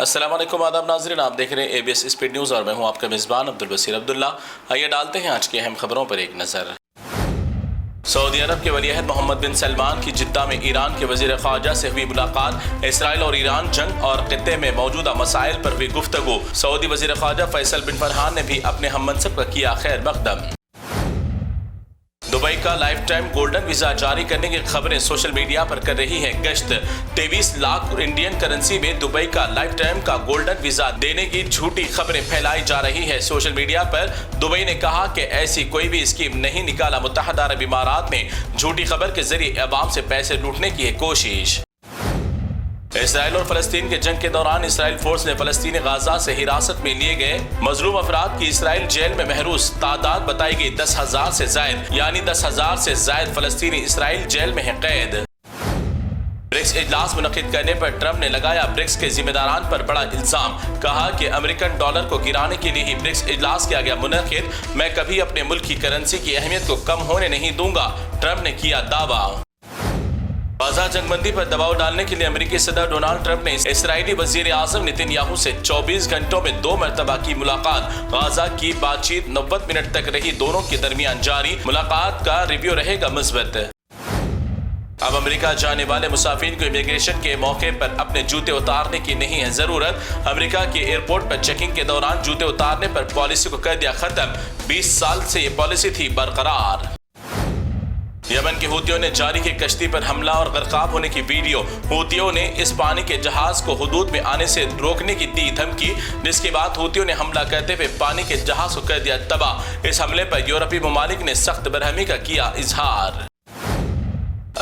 السلام علیکم آداب ناظرین، آپ دیکھ رہے ہیں ABS اسپیڈ نیوز اور میں ہوں آپ کا میزبان عبدالبصیر عبداللہ۔ آئیے ڈالتے ہیں آج کی اہم خبروں پر ایک نظر۔ سعودی عرب کے ولی عہد محمد بن سلمان کی جدہ میں ایران کے وزیر خارجہ سے ہوئی ملاقات، اسرائیل اور ایران جنگ اور خطے میں موجودہ مسائل پر ہوئی گفتگو۔ سعودی وزیر خارجہ فیصل بن فرحان نے بھی اپنے ہم منصب کا کیا خیر مقدم۔ دبئی کا لائف ٹائم گولڈن ویزا جاری کرنے کی خبریں سوشل میڈیا پر کر رہی ہیں گشت۔ 23 لاکھ انڈین کرنسی میں دبئی کا لائف ٹائم کا گولڈن ویزا دینے کی جھوٹی خبریں پھیلائی جا رہی ہیں سوشل میڈیا پر۔ دبئی نے کہا کہ ایسی کوئی بھی اسکیم نہیں نکالا۔ متحدہ عرب امارات میں جھوٹی خبر کے ذریعے عوام سے پیسے لوٹنے کی ہے کوشش۔ اسرائیل اور فلسطین کے جنگ کے دوران اسرائیل فورس نے فلسطینی غزہ سے حراست میں لیے گئے مظلوم افراد کی اسرائیل جیل میں محروس تعداد بتائی گئی 10,000 سے زائد، یعنی 10,000 سے زائد فلسطینی اسرائیل جیل میں ہیں قید۔ برکس اجلاس منعقد کرنے پر ٹرمپ نے لگایا برکس کے ذمہ داران پر بڑا الزام، کہا کہ امریکن ڈالر کو گرانے کے لیے ہی برکس اجلاس کیا گیا منعقد، میں کبھی اپنے ملک کی کرنسی کی اہمیت کو کم ہونے نہیں دوں گا، ٹرمپ نے کیا دعویٰ۔ غزہ جنگ بندی پر دباؤ ڈالنے کے لیے امریکی صدر ڈونلڈ ٹرمپ نے اسرائیلی وزیر اعظم نتن یاہو سے 24 گھنٹوں میں 2 مرتبہ کی ملاقات۔ غزہ کی بات چیت 90 منٹ تک رہی، دونوں کے درمیان جاری ملاقات کا ریویو رہے گا مثبت۔ اب امریکہ جانے والے مسافرین کو امیگریشن کے موقع پر اپنے جوتے اتارنے کی نہیں ہے ضرورت۔ امریکہ کے ایئرپورٹ پر چیکنگ کے دوران جوتے اتارنے پر پالیسی کو کر دیا ختم، 20 سال سے یہ پالیسی تھی برقرار۔ یمن کے حوثیوں نے جاری کی کشتی پر حملہ اور غرقاب ہونے کی ویڈیو۔ حوثیوں نے اس پانی کے جہاز کو حدود میں آنے سے روکنے کی دی دھمکی، جس کے بعد حوثیوں نے حملہ کرتے ہوئے پانی کے جہاز کو کر دیا تباہ۔ اس حملے پر یورپی ممالک نے سخت برہمی کا کیا اظہار۔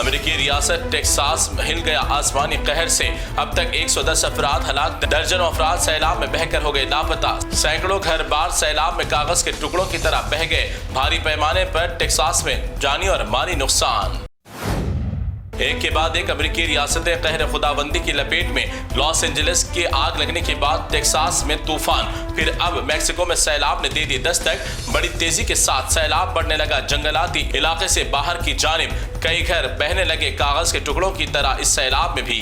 امریکی ریاست ٹیکساس ہل گیا آسمانی قہر سے، اب تک 110 افراد ہلاک، درجنوں افراد سیلاب میں بہہ کر ہو گئے لاپتہ، سینکڑوں گھر بار سیلاب میں کاغذ کے ٹکڑوں کی طرح بہہ گئے، بھاری پیمانے پر ٹیکساس میں جانی اور مالی نقصان۔ ایک کے بعد ایک امریکی ریاستیں قہر خداوندی کی لپیٹ میں، لاس اینجلس کے آگ لگنے کے بعد ٹیکساس میں طوفان، پھر اب میکسیکو میں سیلاب نے دے دی دستک، بڑی تیزی کے ساتھ سیلاب بڑھنے لگا جنگلاتی علاقے سے باہر کی جانب، کئی گھر بہنے لگے کاغذ کے ٹکڑوں کی طرح اس سیلاب میں بھی۔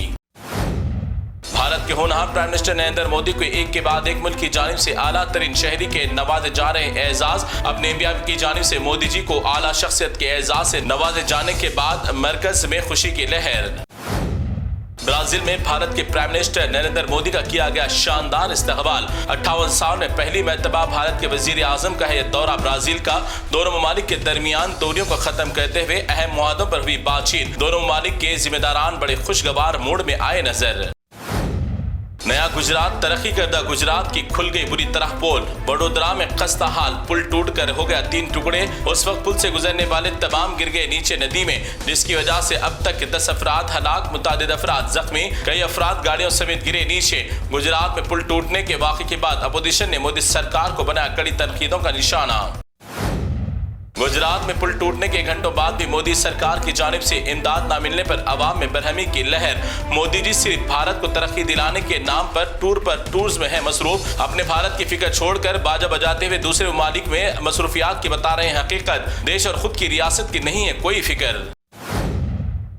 بھارت کے ہونہار پرائم منسٹر نریندر مودی کو ایک کے بعد ایک ملک کی جانب سے اعلیٰ ترین شہری کے نوازے جا رہے اعزاز۔ اپنے انبیاء کی جانب سے مودی جی کو اعلیٰ شخصیت کے اعزاز سے نوازے جانے کے بعد مرکز میں خوشی کی لہر۔ برازیل میں بھارت کے پرائم منسٹر نریندر مودی کا کیا گیا شاندار استقبال۔ 58 سال میں پہلی مرتبہ بھارت کے وزیر اعظم کا ہے یہ دورہ برازیل کا۔ دونوں ممالک کے درمیان دوریوں کو ختم کرتے ہوئے اہم معاہدوں پر ہوئی بات چیت، دونوں ممالک کے ذمہ داران بڑے خوشگوار موڈ میں آئے نظر۔ نیا گجرات، ترقی کردہ گجرات کی کھل گئی بری طرح پول۔ وڈودرا میں خستہ حال، پل ٹوٹ کر ہو گیا 3 ٹکڑے، اس وقت پل سے گزرنے والے تمام گر گئے نیچے ندی میں، جس کی وجہ سے اب تک 10 افراد ہلاک، متعدد افراد زخمی، کئی افراد گاڑیوں سمیت گرے نیچے۔ گجرات میں پل ٹوٹنے کے واقعے کے بعد اپوزیشن نے مودی سرکار کو بنایا کڑی تنقیدوں کا نشانہ۔ گجرات میں پل ٹوٹنے کے گھنٹوں بعد بھی مودی سرکار کی جانب سے امداد نہ ملنے پر عوام میں برہمی کی لہر۔ مودی جی صرف بھارت کو ترقی دلانے کے نام پر ٹورز میں ہیں مصروف، اپنے بھارت کی فکر چھوڑ کر باجا بجاتے ہوئے دوسرے ممالک میں مصروفیات کی بتا رہے ہیں حقیقت۔ دیش اور خود کی ریاست کی نہیں ہے کوئی فکر۔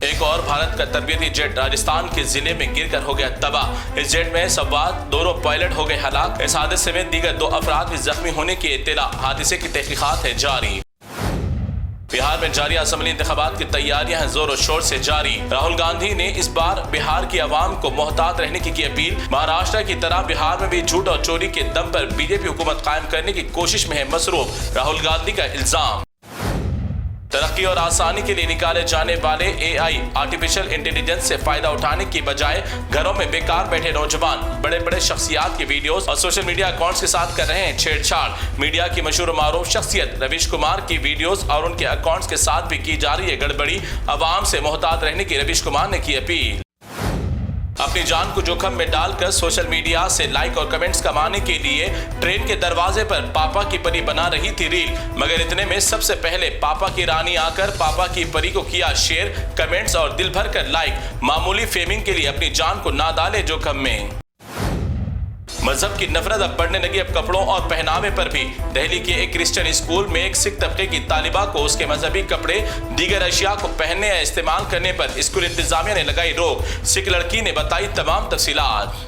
ایک اور بھارت کا تربیتی جیٹ راجستھان کے ضلع میں گر کر ہو گیا تباہ، اس جیٹ میں سوار دونوں پائلٹ ہو گئے ہلاک، اس حادثے میں دیگر 2 افراد بھی زخمی ہونے کی اطلاع، حادثے کی تحقیقات ہے جاری۔ بہار میں جاری اسمبلی انتخابات کی تیاریاں ہیں زور و شور سے جاری۔ راہل گاندھی نے اس بار بہار کی عوام کو محتاط رہنے کی اپیل۔ مہاراشٹر کی طرح بہار میں بھی جھوٹ اور چوری کے دم پر BJP حکومت قائم کرنے کی کوشش میں ہے مصروف، راہل گاندھی کا الزام۔ ترقی اور آسانی کے لیے نکالے جانے والے AI آرٹیفیشل انٹیلیجنس سے فائدہ اٹھانے کی بجائے گھروں میں بیکار بیٹھے نوجوان بڑے بڑے شخصیات کی ویڈیوز اور سوشل میڈیا اکاؤنٹس کے ساتھ کر رہے ہیں چھیڑ چھاڑ۔ میڈیا کی مشہور و معروف شخصیت رویش کمار کی ویڈیوز اور ان کے اکاؤنٹس کے ساتھ بھی کی جا رہی ہے گڑبڑی، عوام سے محتاط رہنے کی رویش کمار نے کی اپیل۔ اپنی جان کو جوخم میں ڈال کر سوشل میڈیا سے لائک اور کمنٹس کمانے کے لیے ٹرین کے دروازے پر پاپا کی پری بنا رہی تھی ریل، مگر اتنے میں سب سے پہلے پاپا کی رانی آ کر پاپا کی پری کو کیا شیئر، کمنٹس اور دل بھر کر لائک۔ معمولی فیمنگ کے لیے اپنی جان کو نہ ڈالے جوخم میں۔ مذہب کی نفرت اب بڑھنے لگی اب کپڑوں اور پہناوے پر بھی۔ دہلی کے ایک کرسچن اسکول میں ایک سکھ طبقے کی طالبہ کو اس کے مذہبی کپڑے دیگر اشیاء کو پہننے یا استعمال کرنے پر اسکول انتظامیہ نے لگائی روک۔ سکھ لڑکی نے بتائی تمام تفصیلات۔